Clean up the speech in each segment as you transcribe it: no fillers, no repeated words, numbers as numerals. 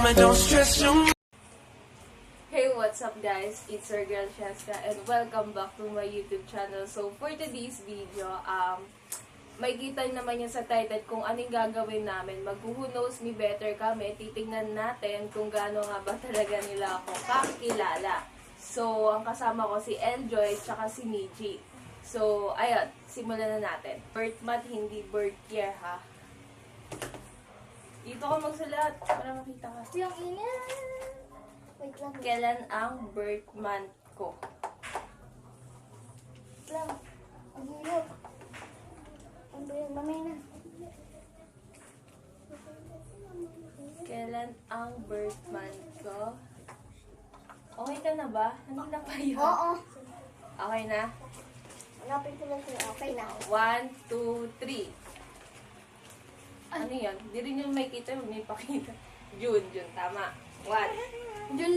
Mama, don't stress your mind. Hey, what's up guys? It's your girl Shaska and welcome back to my YouTube channel. So for today's video, may kita naman yan sa title kung anong gagawin namin. Mag-who knows me better kami. Titingnan natin kung gaano nga ba talaga nila ako kakilala. So ang kasama ko si Enjoy tsaka si Miji. So ayun, simulan na natin. Birth month, hindi birth year ha. Dito ka magsulat para makita ka. Yung init. Wait lang. Kailan ang birth month ko? Wait lang. Ang hirap. Ang hirap. Mamay na. Kailan ang birth month ko? Okay ka na ba? Ano na pa yun? Oo. Okay na? Hanapin ko lang siya. Okay na. 1, 2, 3. Ano yan? Hindi rin yung may kita, may pakita. June, tama. 1. Jun.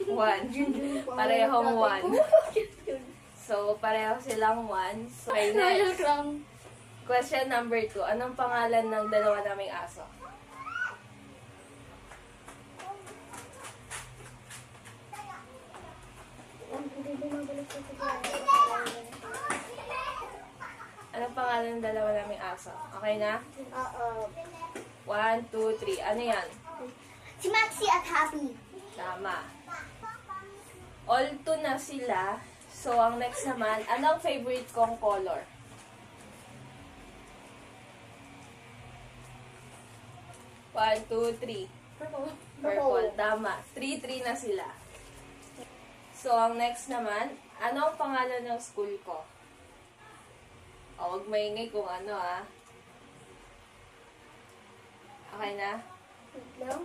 1. Parehong 1. So, pareho silang 1. So, okay, Royal next. Crown. Question number 2. Anong pangalan ng dalawa naming aso? Hindi bumabalik ko sa Anong pangalan ng dalawa naming aso? Okay na? Oo. 1, 2, 3. Ano yan? Si Maxi at Happy. Tama. All 2 na sila. So, ang next naman, anong favorite kong color? One, two, three. Purple. Purple. Tama. 3 na sila. So, ang next naman, anong pangalan ng school ko? O, huwag maingay kung ano, ah. Okay na? Wait lang.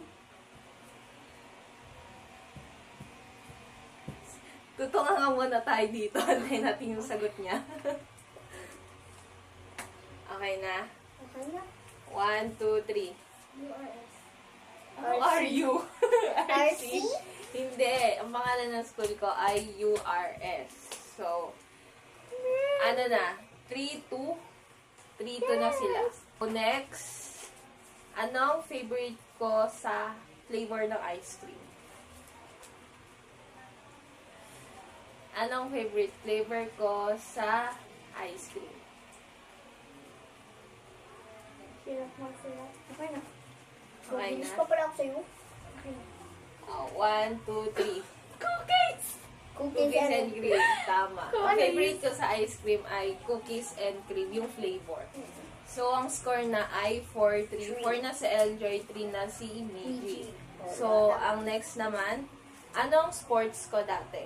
Tutungan nga muna tayo dito. Antayin natin yung sagot niya. Okay na? Okay na. 1, 2, 3. URS. Who are you? RC? Hindi. Ang pangalan ng school ko ay URS. So, ano na? 3-2. 3-2 na sila. So, next. Anong favorite ko sa flavor ng ice cream? Anong favorite flavor ko sa ice cream? Sirap mo sila. Okay na. Okay Bilis na? pa pala ako sa'yo. Okay na. 1, 2, 3. Cookies! Cookies Cookies and and cream. Tama. Ang Cookies. favorite ko sa ice cream ay cookies and cream, yung flavor. So, ang score na ay 4-3. 4 na si Eljoy, 3 na si Miji. So, ang next naman, anong sports ko dati?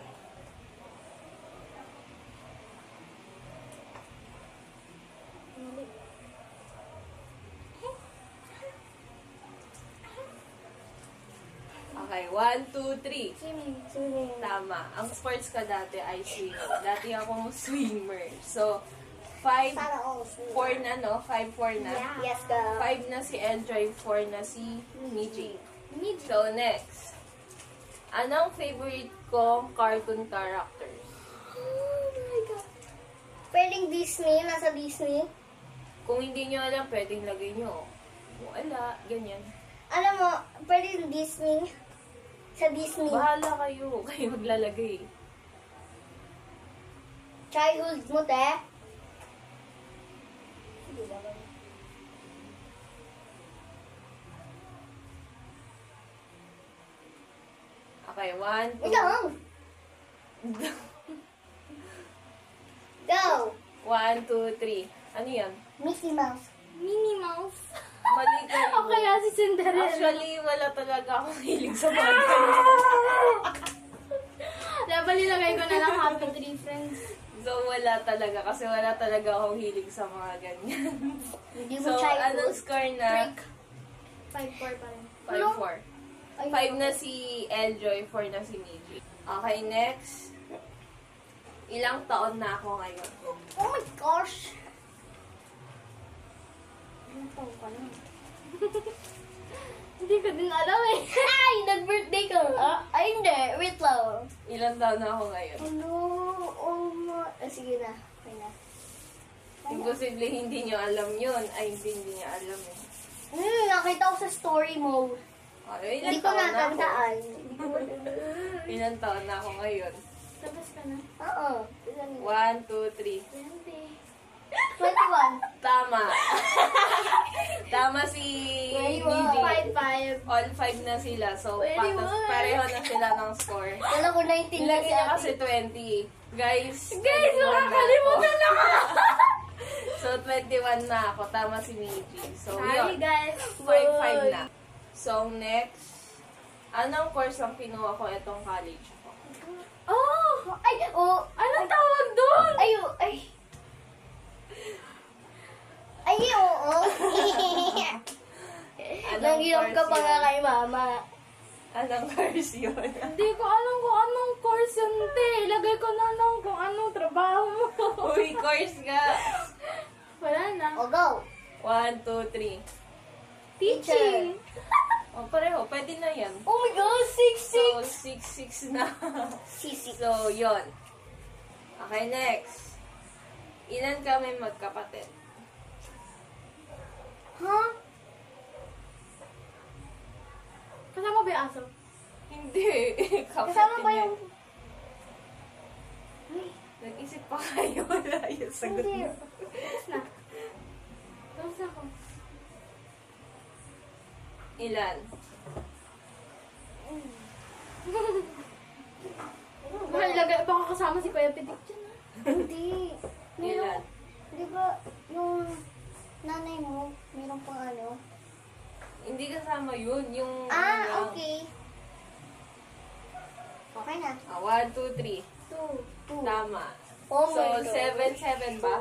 Okay, 1, 2, 3. Swimming. Tama. Ang sports ko dati ay swimming. Dati akong swimmer. So, 5, Sana all. 4 na, no? 5-4 na. Yes, go. 5 na si Enjoy, 4 na si Miji. So, next. Anong favorite kong cartoon characters? Oh my God. Pwedeng Disney, nasa Disney. Kung hindi nyo alam, pwedeng lagay nyo. Wala, ganyan. Alam mo, pwedeng Disney. Sa Disney. Bahala kayo. Kayo maglalagay. Childhood mo, te. Okay, 1, 2. Ikaw. Go. 1, 2, 3. Ano yan? Mickey Mouse. Minnie Mouse. Mali kayo. si Cinderella. Actually, wala talaga akong hilig sa mga ganun. Dapat nilagay ko na lang Happy Tree Friends. So, wala talaga. Kasi wala talaga akong hilig sa mga ganyan. Hindi mo So, childhood. anong score na? 5-4 pa rin. 5-4. 5 na si Eljoy, 4 na si Miji. Okay, next. Ilang taon na ako ngayon? Oh my gosh. Ilang taon ka na? Hindi ko din alam eh. Ay, nag-birthday ka. Ay, hindi. Wait lang. Ilang taon na ako ngayon? Ano? Oh my... sige na. Okay na. Imposible hindi nyo alam yun. Ay, hindi nyo alam eh. Nakita ko sa story mo. Ilan Hindi ko taon na ako? natandaan. Ilan taon na ako ngayon? Tapos ka na? Oo. 1, 2, 3. 20. 21. Tama. Tama si Twenty-one. DJ. 5-5. All 5 na sila. So, 21. pareho na sila ng score. Kala ko 19 na Ilagay si niya ate. kasi 20. Guys, Guys, 21 na makakalimutan ako. na ako. So, 21 na ako. Tama si Miji. So, Sorry yun. guys. 5-5 na. So, next. Anong course ang kinuha ko itong college ko? Oh! Ay, oh. Anong tawag doon? Ay, oh, ay. Ay, oo. Nanginom ka pa nga kay mama. Anong course yun? Hindi ko alam kung anong course yun, te. Ilagay ko na lang kung anong trabaho mo. Uy, course nga. Wala na. O, go. 1, 2, 3. Teaching. O, pareho. Pwede na yan. Oh my God, 6-6. So, 6-6 na. Sisi. So, yon. Okay, next. Ilan kami magkapatid? Huh? Kasama ba yung aso? Hindi. Kapatid Kasama ba niya. yung... Ay, Nag-isip pa kayo. Wala yung sagot hindi. niyo. Tapos na. Tapos na ako. Ilan? Baka ilagay, baka kasama si Kuya Pitik dyan. Hindi. Ilan? Di ba, yung nanay mo, meron pang ano? Hindi kasama yun. Yung... Ah, okay. Okay na. 1, 2, 3. 2. Tama. Oh So, my God. 7-7 ba?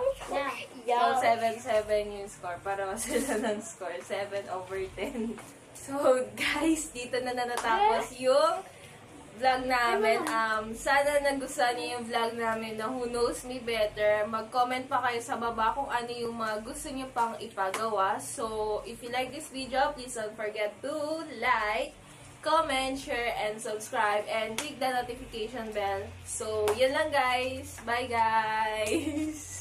Yeah. So, 7-7 yung score. Para sila ng score. 7/10. So, guys, dito na natapos yung vlog namin. Sana nagustuhan niyo yung vlog namin na Who Knows Me Better. Mag-comment pa kayo sa baba kung ano yung mga gusto niyo pang ipagawa. So, if you like this video, please don't forget to like, comment, share, and subscribe. And click the notification bell. So, yun lang guys. Bye guys!